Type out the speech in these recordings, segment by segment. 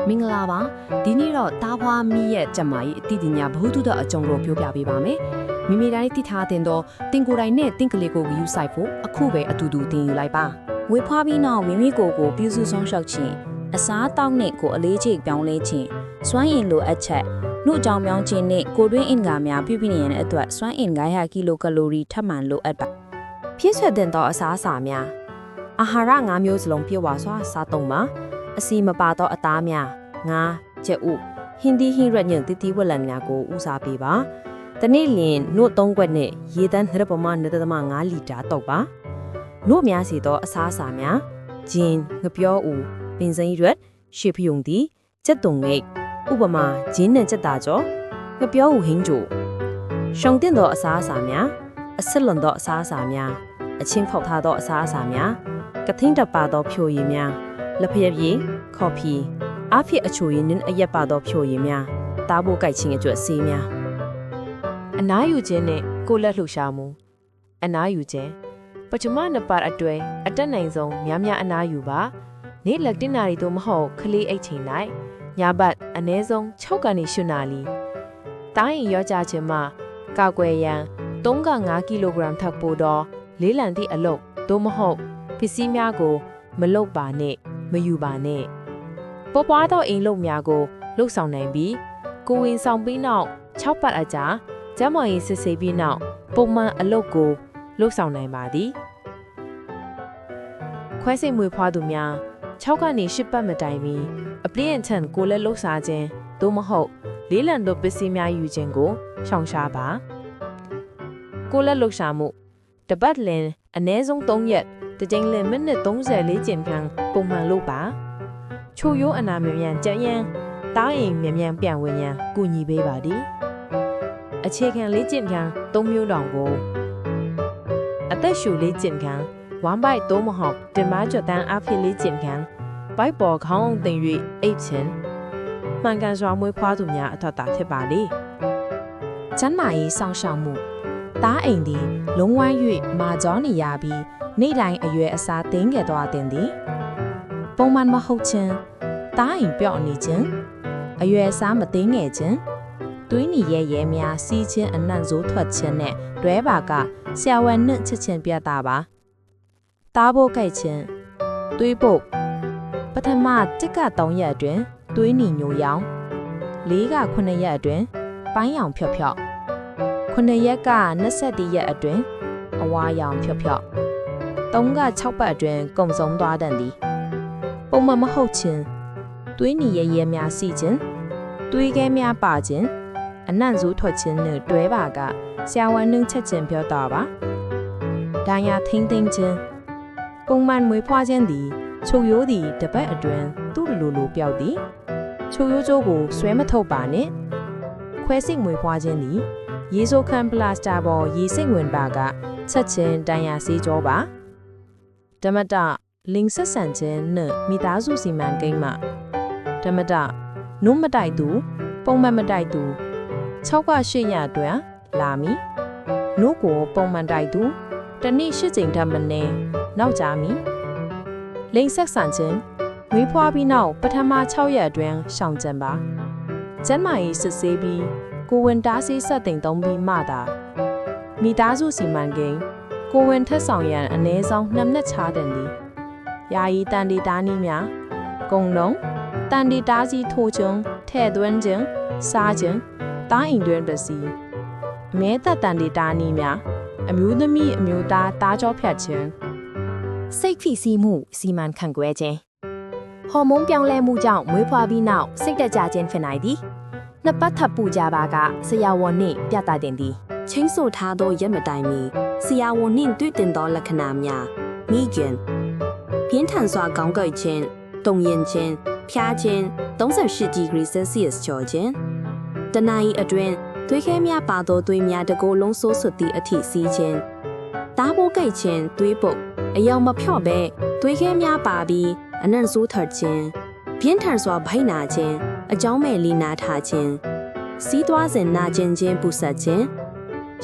မင်္ဂလာပါဒီနေ့တော့တားဖွားမိရဲ့ကျမကြီးအတိအညာဘ ഹു တုဒအကြုံလို့ပြောပြပေးပါမယ်မိမိတိုင်းတိထားတဲ့တော့တင်ကိုယ်တိုင်နဲ့တင်ကလေးကိုယူဆိုင်ဖို့အခုပဲအတူတူတင်ယူလိုက်ပါဝေဖွားပြီးနောက်မိမိကိုပြုစုဆောင်ရှောက်ခြင်းအစားတောက်နဲ့ကိုအလေးချိန်ပြောင်းလဲခြင်းစွမ်းအင်လိုအပ်ချက်နှုတ်ကြောင်ပြောင်းခြင်းနဲ့ကိုတွင်းအင်္ဂါများပြုပြင်ရတဲ့အတွက်စွမ်းအင်900ကီလိုကလိုရီထပ်မံလိုအပ်ပါဖြည့်ဆွတ်တဲ့တော့အစားအစာများအာဟာရ9မျိုးစလုံးပြည့်ဝစွာစားသုံးပါအစီမပါတော့အသားများငါကျက်ဥဟင်းဒီဟင်းရက်ညံတီတီဝလန်များကိုဦးစားပေးပါတနေ့လင်နှုတ်3ခွက်နဲ့ရေတန်းနှရပမာ1.5လီတာတောက်ပါနှုတ်များစီတော့အစားအစာများဂျင်းငပြောဥပင်စိမ်းရွက်ရှေဖယုံတီကျက်တုံငိတ်ဥပမာဂျင်းနဲ့ကျက်တာကြောငပြောဥဟင်းကျိုရှောင်းတင်တော့အစားအစာများအစစ်လွန်တော့အစားအစာများအချင်းဖောက်ထားတော့အစားအစာများကထင်းတပါတော့ဖြိုရည်များလက်ဖျက်ရည်ကော်ဖီအဖြစ်အချိုရည်နဲ့အရက်ပါတော့ဖြိုရည်များတားဖို့ကြိုက်ခြင်းအတွက်ဆေးများအနားယူခြင်းနဲ့ကိုယ်လက်လှူရှာမှုအနားယူခြင်းပထမနှစ်ပတ်အတွဲအတက်နိုင်ဆုံးများအနားယူပါနေ့လက်တင်နာရီတို့မဟုတ်ခလေးအိတ်ချိန်၌ညဘက်အနည်းဆုံး6ကနေ8နာရီတားရင်ရောကြခြင်းမှာကောက်ွယ်ရန်3.5ကီလိုဂရမ်ထပ်ပို့တော့လေးလံသည့်အလုပ်တို့မဟုတ်ပစ္စည်းများကိုမလုတ်ပါနဲ့မယူပါနဲ့ပေါ်ပွားသောအိမ်လုပ်များကိုလှုပ်ဆောင်နိုင်ပြီးကိုဝင်ဆောင်ပြီးနောက်6ပတ်အကြာကျမရေးစစ်ဆေးပြီးနောက်ပုံမှန်အလုပ်ကိုလှုပ်ဆောင်နိုင်ပါသည်ခွဲစိတ်မွေးဖွားသူများ6ကနေ8ပတ်မတိုင်မီအပြည့်အထန်ကိုလည်းလှုပ်ရှားခြင်းသို့မဟုတ်လေးလံတို့ပစ္စည်းများယူခြင်းကိုရှောင်ရှားပါကိုလည်းလှုပ်ရှားမှုတပတ်လင်အနည်းဆုံး3ရက်တကြိမ်လင်မိနစ်34ကျင်ခန်းပုံမှန်လုပ်ပါချိုရိုးအနာမြန်ကြက်ရန်တားရင်မြန်ပြန်ဝင်ရန်ကူညီပေးပါသည်အခြေခံလေးကျင်ခန်း3မျိုးတောင်ကိုအသက်ရှူလေးကျင်ခန်း1 byte 3မဟုတ်တင်မကြတန်းအဖြစ်လေးကျင်ခန်းဘိုက်ပေါ်ခေါင်းတင်၍အိတ်ချင်းမှန်ကန်စွာမွေးဖွားသူများအထောက်တာဖြစ်ပါလေကျန်းမာရေးစောင့်ရှောက်မှုတားအိမ်သည်လုံးဝ၍မာကြောနေရပြီးနေ့တိုင်းအရွယ်အစားသိမ်းခဲ့သွားတဲ့သည်ပုံမှန်မဟုတ်ခြင်းတားအိမ်ပြော့နေခြင်းအရွယ်အစားမသိမ်းငယ်ခြင်းသွေးနီရဲများစီးခြင်းအနံ့စိုးထွက်ခြင်းနဲ့တွဲပါကဆရာဝန်နှင့်ချစ်ချင်းပြတာပါတားဖို့ကြိုက်ခြင်းသွေးပုတ်ပထမတစ်က3ရက်အတွင်းသွေးနီညိုရောင်4က9ရက်အတွင်းပိုင်းရောင်ဖြော့9ရက်က21ရက်အတွင်းအဝါရောင်ဖြော့3က6ပတ်အတွင်းကုံဆုံးသွားတန်သည်ပုံမှန်မဟုတ်ခြင်းသွေးနီရဲများစီခြင်းသွေးခဲများပါခြင်းအနံ့စိုးထွက်ခြင်းနဲ့တွဲပါကဆရာဝန်နှင့်ချက်ချင်းပြောတာပါဒါညာထိမ့်ခြင်းပုံမှန်မွေးဖွားခြင်းသည်ချုပ်ရိုးသည်တပတ်အတွင်းသူ့လိုပျောက်သည်ချုပ်ရိုးကျိုးကိုဆွဲမထုတ်ပါနဲ့ခွဲစိတ်မွေးဖွားခြင်းသည်ရေဆိုခန်ပလတ်စတာပေါ်ရေစိတ်ဝင်ပါကချက်ချင်းတန်ရာစေးကြောပါဓမ္မတလင်းဆက်ဆန်ခြင်းနဲ့မိသားစုစီမံကိန်းမှာဓမ္မတနုမတိုက်သူပုံမှန်မတိုက်သူ6က8ရက်အတွင်းလာမီနုကိုပုံမှန်တိုက်သူတနေ့8ကြိမ်ထပ်မနေနောက်ကြမီလိန်ဆက်ဆန်ခြင်းမွေးဖွားပြီးနောက်ပထမ6ရက်အတွင်းရှောင်ကျန်ပါကျန်းမာရေးစစ်ဆေးပြီးကိုဝင်တားဆေးဆက်တင်သုံးပြီးမှသာမိသားစုစီမံကိန်းကိုဝင်ထက်ဆောင်ရန်အ ਨੇ ဆောင်2နှစ်ချတဲ့သည်ယာယီတန်တီတားနည်းများဂုံလုံးတန်တီတားစီထိုးခြင်းထဲ့သွင်းခြင်းစားခြင်းတားအိမ်တွင်ပစီအမဲသက်တန်တီတားနည်းများအမျိုးသမီးအမျိုးသားတားကြောဖြတ်ခြင်းစိတ်ဖိစီးမှုစီမံခန့်ခွဲခြင်းဟော်မုန်းပြောင်းလဲမှုကြောင့်မွေးဖွားပြီးနောက်စိတ်တကြခြင်းဖြစ်နိုင်သည်နှစ်ပတ်ထပ်ပူကြပါကဆရာဝန်နှင့်ပြသတင်သည်ချင်းဆိုထားသောရက်မတိုင်မီဆရာဝန်နှင့်တွေ့တင်သောလက္ခဏာများမိခင်ပြင်းထန်စွာခေါင်းကိုက်ခြင်းတုံရင်ခြင်းဖျားခြင်း38ဒီဂရီဆယ်စီယပ်စ်ကျော်ခြင်းတနအီအတွင်းသွေးခဲများပါသောသွေးများတကိုယ်လုံးဆိုးဆွတ်သည့်အထိစီးခြင်းတားဖို့ကြိုက်ခြင်းသွေးပုတ်အယောင်မဖြော့ဘဲသွေးခဲများပါပြီးအနံ့ဆိုးထွက်ခြင်းပြင်းထန်စွာဗိုက်နာခြင်းအကြောင်းမဲ့လီနာထားခြင်းစီးသွားစဉ်နာကျင်ခြင်းပူဆက်ခြင်း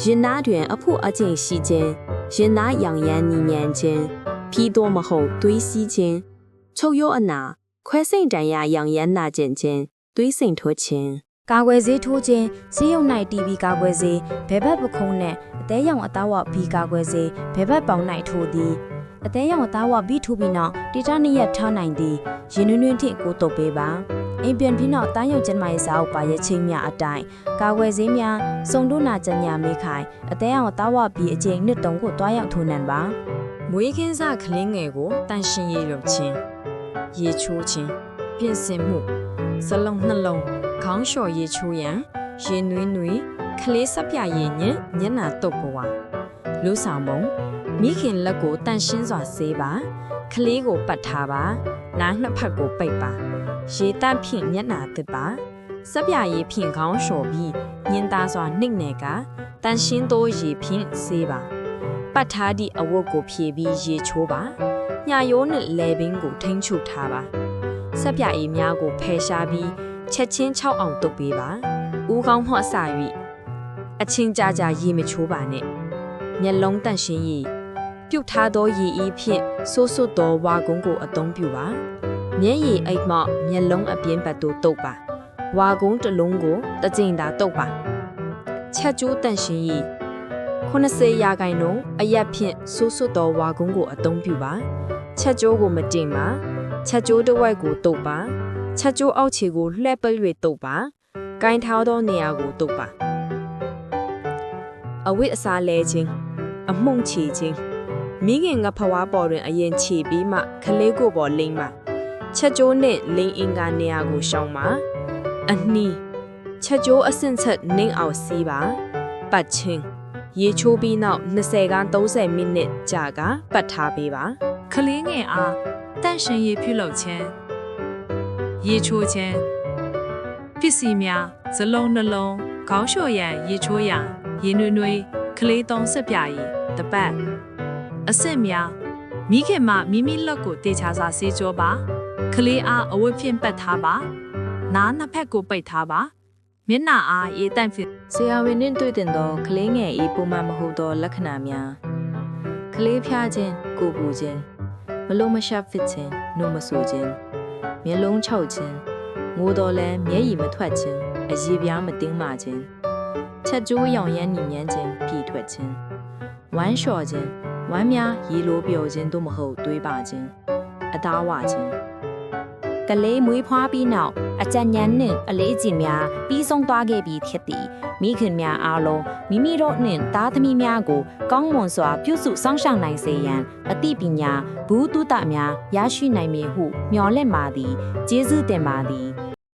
ရင်နာတွင်အဖို့အကျင့်ရှိခြင်းရင်နာရောင်ရမ်းညဉ့်ဉန်းခြင်းဖြီးသောမဟုတ်သွေးစီးခြင်းချုပ်ရိုးအနာခွဲ စိန်တန်ရရောင်ရမ်းနာကျင်ချင်းသွေးစိန်ထိုးချင်း ကာကွယ်ဆေးထိုးခြင်းဈေးရုံ၌တီဗီကာကွယ်ဆေးဘဲဘက်ပခုံးနှင့်အသေးရောင်အသားဝဘီကာကွယ်ဆေးဘဲဘက်ပေါင်၌ထိုးသည်အသေးရောင်အသားဝဘီထိုးပြီးနောက်ဒေတာနှစ်ရက်ထားနိုင်သည်ရင်နွင်းနွင်းထိကိုတုတ်ပေးပါအိမ်ပြန်ပြီးနောက်တန်းရုံကျန်းမာရေးစာအုပ်ပါရဲ့ချင်းများအတိုင်းကာကွယ်ဆေးများစုံတို့နာကျညာမေးခိုင်အသေးရောင်အသားဝဘီအကျိန်နှစ်တုံကိုတွားရောက်ထိုးနှံပါမွေးခင်းစကလင်းငယ်ကိုတန်ရှင်ရည်ရုပ်ချင်းရေချိုးခြင်းပြင်ဆင်မှုစလုံးနှလုံးခေါင်းလျှော်ရေချိုးရန်ရေနွေးနွေးခလေးစပြရည်ညင်ညနာတုတ်ပွားလူဆောင်ပုံမိခင်လက်ကိုတန်ရှင်းစွာဆေးပါခလေးကိုပတ်ထားပါနားနှစ်ဖက်ကိုပိတ်ပါရေတန့်ဖြင့်ညနာတစ်ပါစပြရည်ဖြင့်ခေါင်းလျှော်ပြီးညင်သားစွာနှိမ့်နယ်ကတန်ရှင်းသောရေဖြင့်ဆေးပါပတ်ထားသည့်အဝတ်ကိုဖြည့်ပြီးရေချိုးပါညရိုးနှင့်လဲပင်ကိုထိန်းချုပ်ထားပါစပြရည်များကိုဖယ်ရှားပြီးချက်ချင်း6အောင်တုပ်ပေးပါဦးခေါင်းမှအစ၍အချင်းကြကြရေမချိုးပါနဲ့မျက်လုံးတန့်ရှင်းရည်ပြုတ်ထားသောရည်ဤဖြင့်ဆိုးဆွတ်သောဝါကုန်းကိုအသုံးပြုပါမျက်ရည်အိတ်မှမျက်လုံးအပြင်းပတ်သို့တုပ်ပါဝါကုန်းတစ်လုံးကိုတစ်ကြိမ်သာတုပ်ပါချက်ကျိုးတန့်ရှင်းရည်80ရာခိုင်နှုန်းအရက်ဖြင့်ဆိုးဆွတ်သောဝါကုန်းကိုအသုံးပြုပါချက်ကျိုးကိုမတင်ပါချက်ကျိုးတစ်ဝက်ကိုတုပ်ပါချက်ကျိုးအောက်ခြေကိုလှည့်ပိတ်၍တုပ်ပါ။ကိုင်းထားသောနေရာကိုတုပ်ပါ။အဝိအစားလဲခြင်းအမှုန့်ချီခြင်းမိခင်ကဖွားပေါ်တွင်အရင်ချီပြီးမှခလေးကိုပေါ်လိမ့်ပါ။ချက်ကျိုးနှင့်လိမ့်အင်္ဂါနေရာကိုရှောင်ပါ။အနှီးချက်ကျိုးအဆင့်ချက်နှင်းအောင်စီးပါ။ပတ်ချင်းရေချိုးပြီးနောက်20က30မိနစ်ကြာကပတ်ထားပေးပါ။ခလေးငယ်အားတန့်ရှင်ရေပြုလုပ်ခြင်းရေချိုးခြင်းပစ္စည်းများဇလုံးနှလုံးခေါင်းလျှော်ရန်ရေချိုးရန်ရေနွေနွေကလေးသုံးဆက်ပြရည်တပတ်အဆင့်များမိခင်မှမိမိလက်ကိုတေချာစွာဆေးကြောပါကလေးအားအဝတ်ဖြင့်ပတ်ထားပါနားနှစ်ဖက်ကိုပိတ်ထားပါမျက်နှာအားရေတန့်ဖြစ်ဆရာဝန်နှင့်တွေ့တင်သောကလေးငယ်၏ပုံမှန်မဟုတ်သောလက္ခဏာများကလေးဖျားခြင်းကိုပူခြင်းမလုံးမရှာဖြစ်ခြင်းနှုတ်မဆူခြင်းမျက်လုံးခြောက်ခြင်းငိုတော်လဲမျက်ရည်မထွက်ခြင်းအရည်ပြားမတင်းမာခြင်းချက်ကျိုးရောင်ရမ်းညင်မြန်းခြင်းဖြီထွက်ခြင်းဝမ်းလျှော်ခြင်းဝမ်းများရေလိုပျော်ခြင်းသို့မဟုတ်တွေးပါခြင်းအသားဝခြင်းကလေးမွေးဖွားပြီးနောက်အကြံဉာဏ်နှင့်အလေးအကျင့်များပြီးဆုံးသွားခဲ့ပြီးဖြစ်သည်မိခင်များအားလုံးမိမိတို့နှင့်သားသမီးများကိုကောင်းမွန်စွာပြုစုစောင့်ရှောက်နိုင်စေရန်အသိပညာဘူးတုတများရရှိနိုင်မည်ဟုမျှော်လင့်ပါသည်ကျေးဇူးတင်ပါသည်